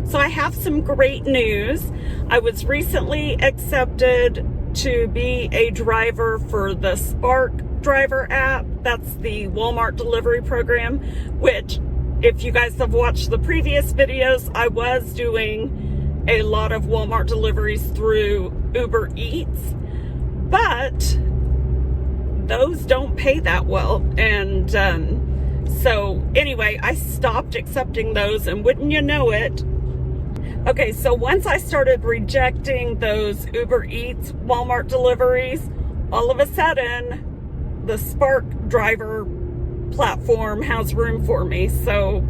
So I have some great news. I was recently accepted to be a driver for the Spark driver app. That's the Walmart delivery program, which if you guys have watched the previous videos, I was doing a lot of Walmart deliveries through Uber Eats, but those don't pay that well. And so anyway, I stopped accepting those, and wouldn't you know it, okay, so once I started rejecting those Uber Eats Walmart deliveries, all of a sudden the Spark driver platform has room for me. So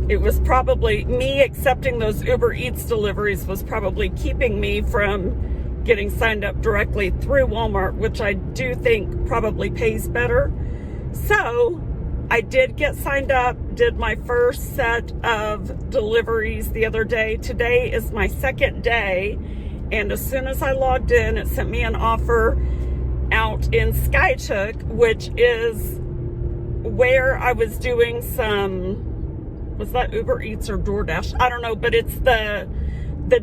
it was probably me accepting those Uber Eats deliveries was probably keeping me from getting signed up directly through Walmart, which I do think probably pays better. So I did get signed up, did my first set of deliveries the other day. Today is my second day, and as soon as I logged in, it sent me an offer out in Skytook, which is where I was doing some, was that Uber Eats or DoorDash? I don't know, but it's the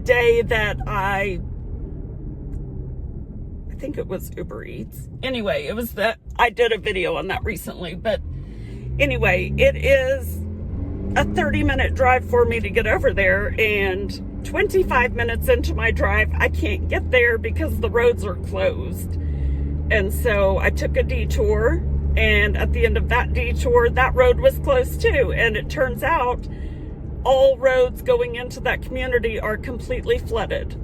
day that I think it was Uber Eats. Anyway, it was that I did a video on that recently, but anyway, it is a 30-minute drive for me to get over there, and 25 minutes into my drive, I can't get there because the roads are closed. And so I took a detour, and at the end of that detour, that road was closed too. And it turns out all roads going into that community are completely flooded.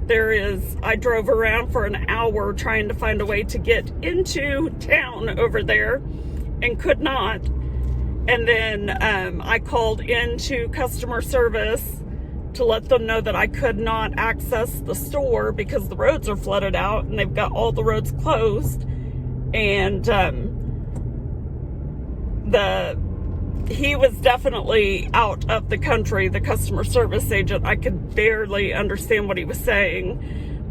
I drove around for an hour trying to find a way to get into town over there and could not. And then I called into customer service to let them know that I could not access the store because the roads are flooded out and they've got all the roads closed. And he was definitely out of the country, the customer service agent. I could barely understand what he was saying.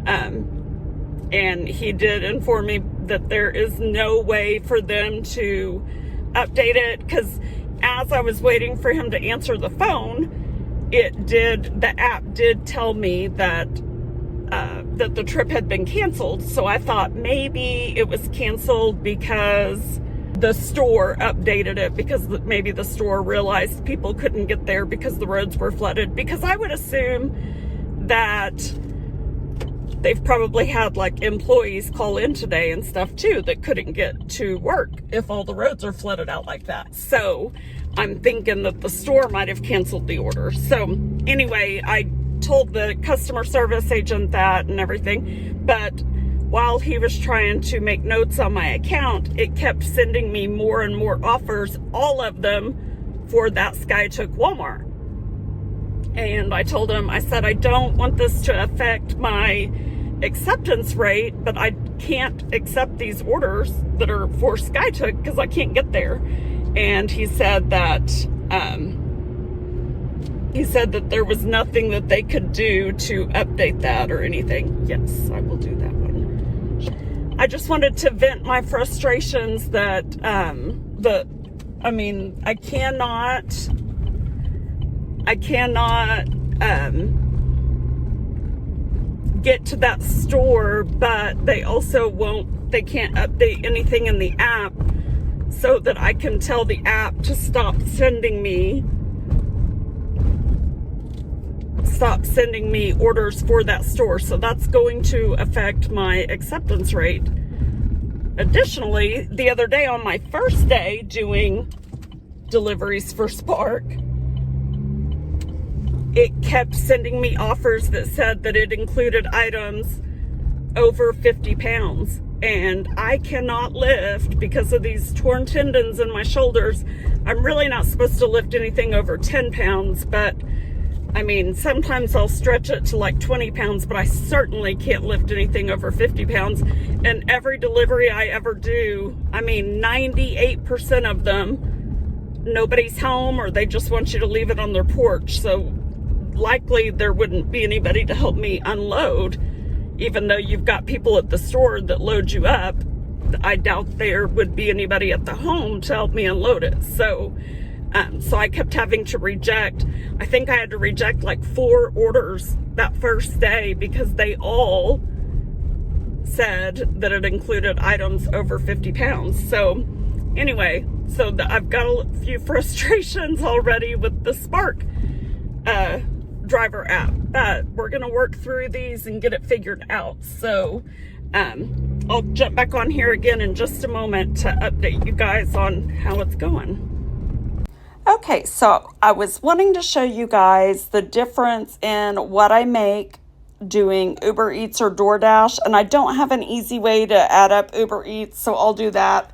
And he did inform me that there is no way for them to update it, because as I was waiting for him to answer the phone, the app did tell me that the trip had been canceled. So I thought maybe it was canceled because the store updated it, because maybe the store realized people couldn't get there because the roads were flooded. Because I would assume that they've probably had like employees call in today and stuff too that couldn't get to work if all the roads are flooded out like that. So I'm thinking that the store might have canceled the order. So anyway, I told the customer service agent that and everything, but while he was trying to make notes on my account, it kept sending me more and more offers, all of them for that Skytook Walmart. And I told him, I said, I don't want this to affect my acceptance rate, but I can't accept these orders that are for Skytook because I can't get there. And he said that there was nothing that they could do to update that or anything. Yes, I will do that one. I just wanted to vent my frustrations that I cannot get to that store, but they can't update anything in the app so that I can tell the app to stop sending me orders for that store. So that's going to affect my acceptance rate. Additionally, the other day on my first day doing deliveries for Spark, it kept sending me offers that said that it included items over 50 pounds. And I cannot lift because of these torn tendons in my shoulders. I'm really not supposed to lift anything over 10 pounds, but I mean, sometimes I'll stretch it to like 20 pounds, but I certainly can't lift anything over 50 pounds. And every delivery I ever do, 98% of them, nobody's home or they just want you to leave it on their porch. So likely there wouldn't be anybody to help me unload. Even though you've got people at the store that load you up, I doubt there would be anybody at the home to help me unload it. So So I kept having to reject. I think I had to reject like 4 orders that first day because they all said that it included items over 50 pounds. So anyway, so I've got a few frustrations already with the Spark driver app, but we're going to work through these and get it figured out. So I'll jump back on here again in just a moment to update you guys on how it's going. Okay, so I was wanting to show you guys the difference in what I make doing Uber Eats or DoorDash, and I don't have an easy way to add up Uber Eats, so I'll do that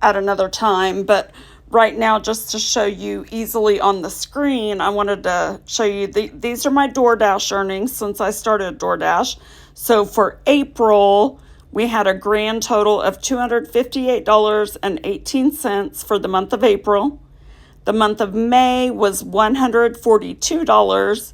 at another time. But right now, just to show you easily on the screen, I wanted to show you these are my DoorDash earnings since I started DoorDash. So for April, we had a grand total of $258.18 for the month of April. The month of May was $142,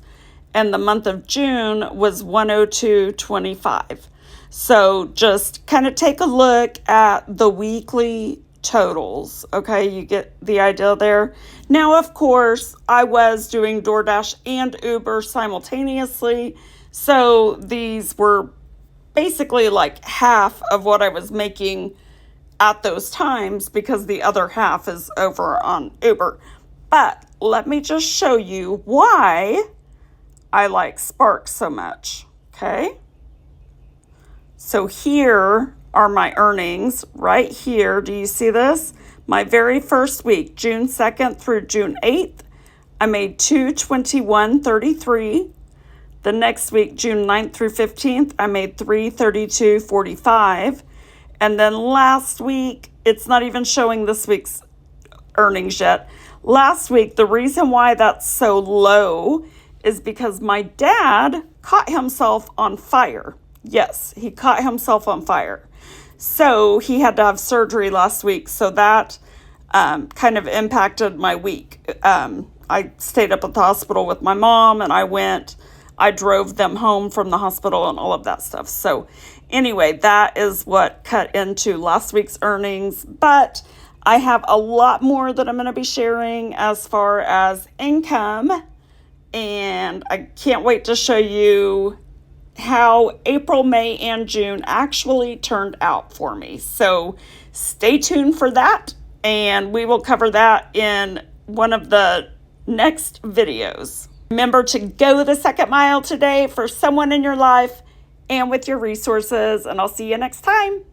and the month of June was $102.25. So just kind of take a look at the weekly totals, okay? You get the idea there. Now, of course, I was doing DoorDash and Uber simultaneously, so these were basically like half of what I was making at those times because the other half is over on Uber. But let me just show you why I like Spark so much, okay? So here are my earnings right here. Do you see this? My very first week, June 2nd through June 8th, I made $221.33. The next week, June 9th through 15th, I made $332.45. And then last week, it's not even showing this week's earnings yet. Last week, the reason why that's so low is because my dad caught himself on fire. Yes, he caught himself on fire. So he had to have surgery last week. So that kind of impacted my week. I stayed up at the hospital with my mom, and I drove them home from the hospital and all of that stuff. So anyway, that is what cut into last week's earnings. But I have a lot more that I'm going to be sharing as far as income. And I can't wait to show you how April, May, and June actually turned out for me. So stay tuned for that. And we will cover that in one of the next videos. Remember to go the second mile today for someone in your life and with your resources, and I'll see you next time.